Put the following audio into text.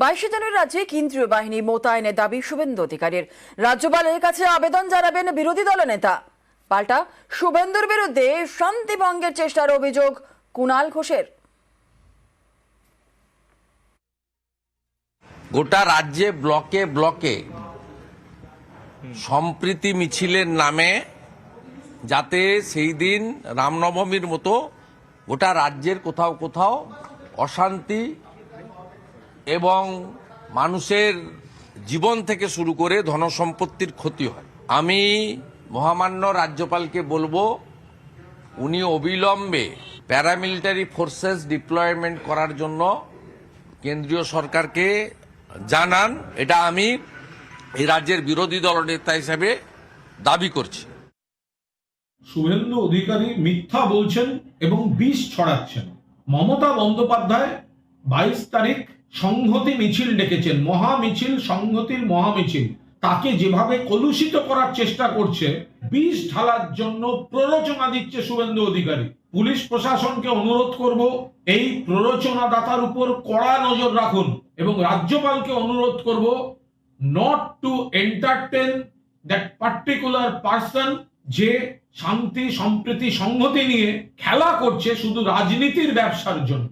22 জানুয়ারি রাজ্যে কেন্দ্রীয় বাহিনী মোতায়েনের দাবি শুভেন্দু অধিকারীর। রাজ্যপালের কাছে আবেদন জানাবেন বিরোধী দলনেতা। পাল্টা শুভেন্দুর বিরুদ্ধে শান্তি ভঙ্গের চেষ্টার অভিযোগ কুণাল ঘোষের। গোটা রাজ্যে ব্লকে ব্লকে সম্প্রীতি মিছিলের নামে যাতে সেই দিন রামনবমীর মতো গোটা রাজ্যের কোথাও কোথাও অশান্তি এবং মানুষের জীবন থেকে শুরু করে ধনসম্পত্তির ক্ষতি হয়। আমি মহামান্য রাজ্যপালকে বলবো উনি অবিলম্বে প্যারামিলিটারি ফোর্সেস ডিপ্লয়মেন্ট করার জন্য কেন্দ্রীয় সরকারকে জানান। এটা আমি এই রাজ্যের বিরোধী দলনেতা হিসেবে দাবি করছি। শুভেন্দু অধিকারী মিথ্যা বলছেন এবং বিষ ছড়াচ্ছেন। মমতা বন্দ্যোপাধ্যায় 22 তারিখ সংহতি মিছিল ডেকেছেন, মহামিছিল, সংহতির মহামিছিল। তাকে যেভাবে কলুষিত করার চেষ্টা করছে, বিষ ঢালার জন্য প্ররোচনা দিচ্ছে শুভেন্দু অধিকারী। পুলিশ প্রশাসনকে অনুরোধ করব এই প্ররোচনাদাতার উপর কড়া নজর রাখুন এবং রাজ্যপালকে অনুরোধ করব not to entertain that particular person যে শান্তি সম্প্রীতি সংহতি নিয়ে খেলা করছে শুধু রাজনীতির ব্যবসার জন্য।